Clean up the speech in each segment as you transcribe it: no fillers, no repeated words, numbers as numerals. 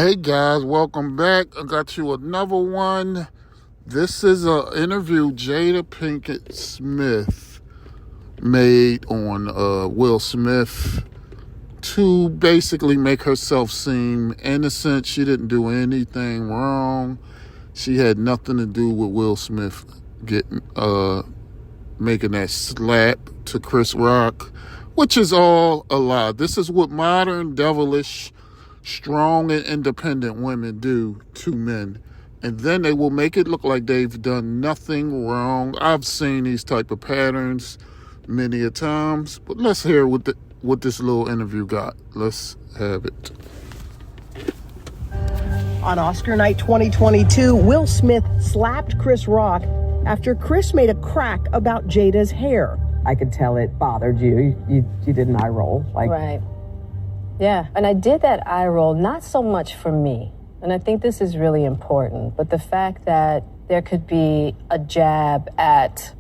Hey guys, welcome back. I got you another one. This is an interview Jada Pinkett Smith made on Will Smith to basically make herself seem innocent. She didn't do anything wrong. She had nothing to do with Will Smith getting making that slap to Chris Rock, which is all a lie. This is what modern devilish strong and independent women do to men, and then they will make it look like they've done nothing wrong. I've seen these type of patterns many a times, but let's hear what this little interview got. Let's have it. On Oscar night 2022, Will Smith slapped Chris Rock after Chris made a crack about Jada's hair. I could tell it bothered you. You did an eye roll. Right. Yeah, and I did that eye roll not so much for me, and I think this is really important, but the fact that there could be a jab at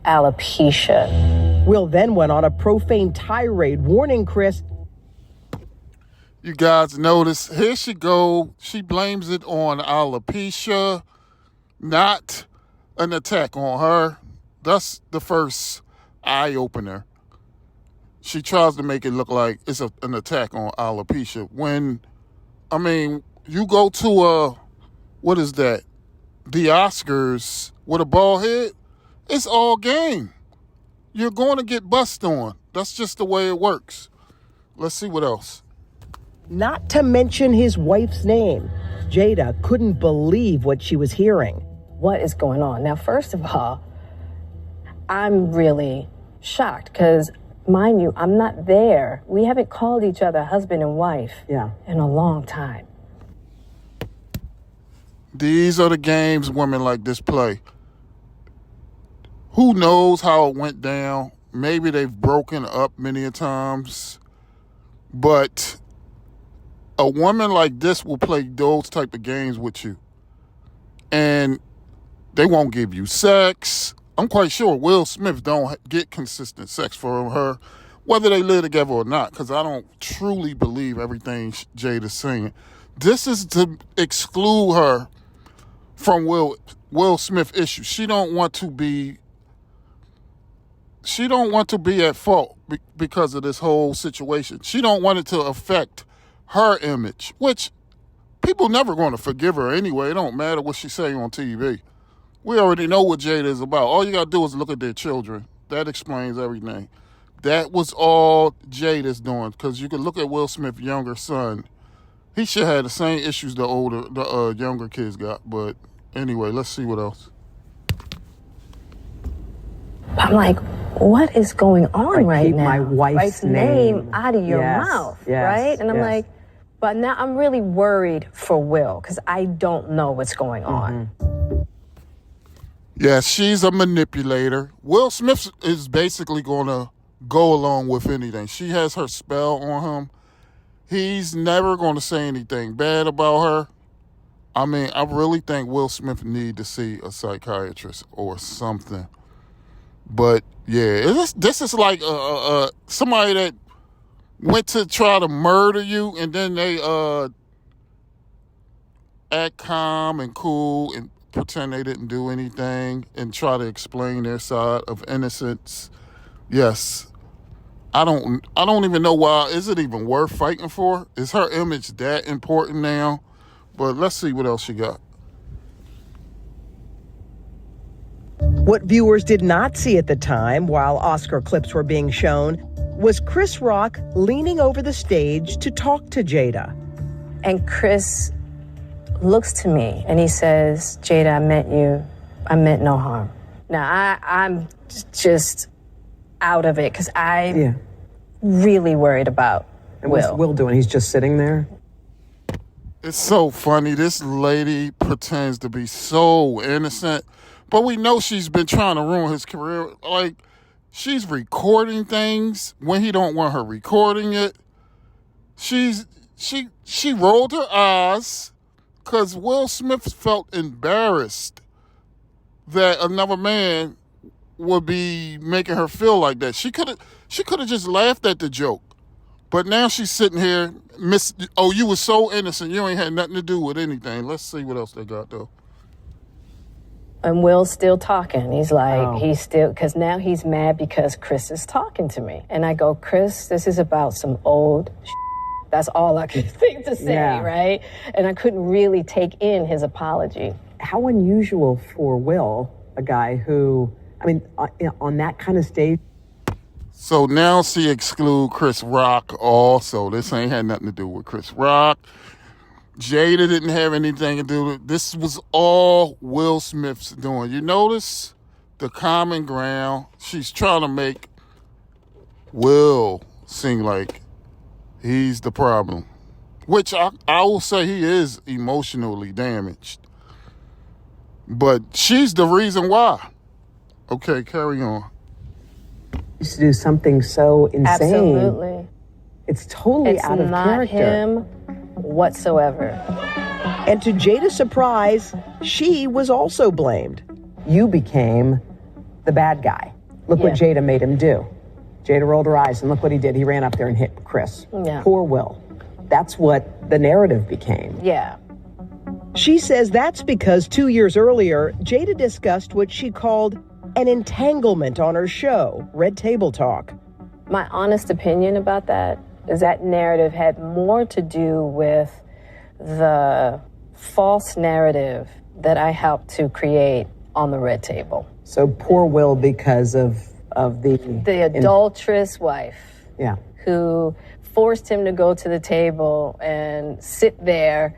alopecia. Will then went on a profane tirade warning Chris. You guys notice, here she go. She blames it on alopecia, not an attack on her. That's the first eye-opener. She tries to make it look like it's an attack on alopecia. You go to, what is that? The Oscars with a bald head, it's all game. You're going to get bust on. That's just the way it works. Let's see what else. Not to mention his wife's name. Jada couldn't believe what she was hearing. What is going on? Now, first of all, I'm really shocked because, mind you, I'm not there. We haven't called each other husband and wife in a long time. These are the games women like this play. Who knows how it went down? Maybe they've broken up many a times. But a woman like this will play those type of games with you. And they won't give you sex. I'm quite sure Will Smith don't get consistent sex from her, whether they live together or not, because I don't truly believe everything Jada's saying. This is to exclude her from Will Smith issues. She don't want to be at fault because of this whole situation. She don't want it to affect her image, which people never going to forgive her anyway. It don't matter what she say on TV. We already know what Jada is about. All you got to do is look at their children. That explains everything. That was all Jada's doing, because you can look at Will Smith's younger son. He should have the same issues the younger kids got. But anyway, let's see what else. I'm like, what is going on right keep now? my wife's name out of your mouth, right? And I'm like, but now I'm really worried for Will because I don't know what's going on. Yeah, she's a manipulator. Will Smith is basically going to go along with anything. She has her spell on him. He's never going to say anything bad about her. I really think Will Smith need to see a psychiatrist or something. But yeah, this is like somebody that went to try to murder you, and then they act calm and cool and pretend they didn't do anything and try to explain their side of innocence. Yes. I don't even know why. Is it even worth fighting for? Is her image that important now? But let's see what else she got. What viewers did not see at the time, while Oscar clips were being shown, was Chris Rock leaning over the stage to talk to Jada. And Chris looks to me and he says, Jada, I meant no harm. Now, I'm just out of it because I'm really worried about and Will. What's Will doing? He's just sitting there? It's so funny. This lady pretends to be so innocent, but we know she's been trying to ruin his career. Like, she's recording things when he don't want her recording it. She rolled her eyes because Will Smith felt embarrassed that another man would be making her feel like that. She could have just laughed at the joke. But now she's sitting here, oh, you were so innocent. You ain't had nothing to do with anything. Let's see what else they got, though. And Will's still talking. He's like, he's still, because now he's mad because Chris is talking to me. And I go, Chris, this is about some old shit. That's all I could think to say, right? And I couldn't really take in his apology. How unusual for Will, a guy who, I mean, on that kind of stage. So now she exclude Chris Rock also. This ain't had nothing to do with Chris Rock. Jada didn't have anything to do with it. This was all Will Smith's doing. You notice the common ground? She's trying to make Will seem like he's the problem, which I will say he is emotionally damaged. But she's the reason why. Okay, carry on. Used to do something so insane. Absolutely. It's totally out of character. It's not him whatsoever. And to Jada's surprise, she was also blamed. You became the bad guy. Look what Jada made him do. Jada rolled her eyes, and look what he did. He ran up there and hit Chris. Yeah. Poor Will. That's what the narrative became. Yeah. She says that's because 2 years earlier, Jada discussed what she called an entanglement on her show, Red Table Talk. My honest opinion about that is that narrative had more to do with the false narrative that I helped to create on the Red Table. So poor Will because of the adulterous wife. Yeah. Who forced him to go to the table and sit there,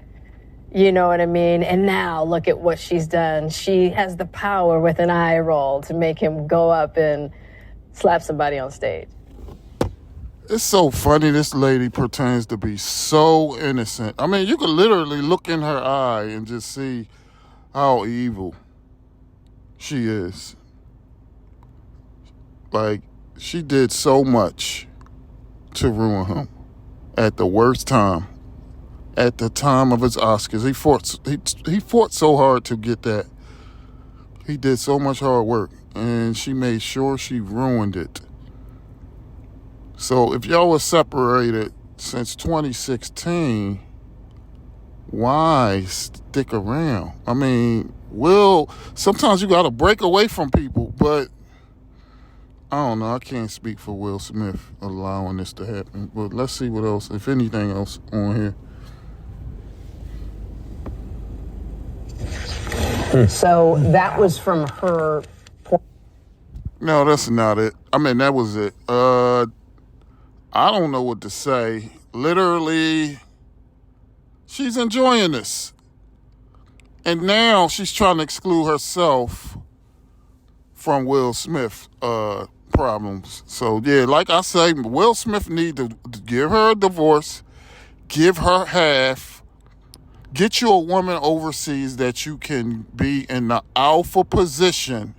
you know what I mean? And now look at what she's done. She has the power with an eye roll to make him go up and slap somebody on stage. It's so funny this lady pretends to be so innocent. I mean, you could literally look in her eye and just see how evil she is. Like, she did so much to ruin him at the worst time. At the time of his Oscars. He fought so hard to get that. He did so much hard work, and she made sure she ruined it. So if y'all were separated since 2016, why stick around? I mean, sometimes you got to break away from people, but I don't know. I can't speak for Will Smith allowing this to happen. But let's see what else, if anything else on here. So that was from her. No, that's not it. I mean, that was it. I don't know what to say. Literally, she's enjoying this. And now she's trying to exclude herself from Will Smith problems. So, yeah, like I say, Will Smith need to give her a divorce, give her half. Get you a woman overseas that you can be in the alpha position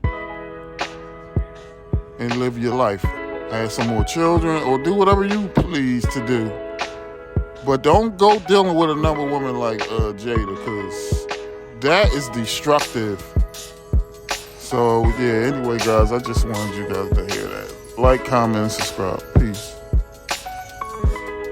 and live your life. Have some more children or do whatever you please to do. But don't go dealing with another woman like Jada, because that is destructive. So, yeah, anyway, guys, I just wanted you guys to hear that. Like, comment, and subscribe. Peace.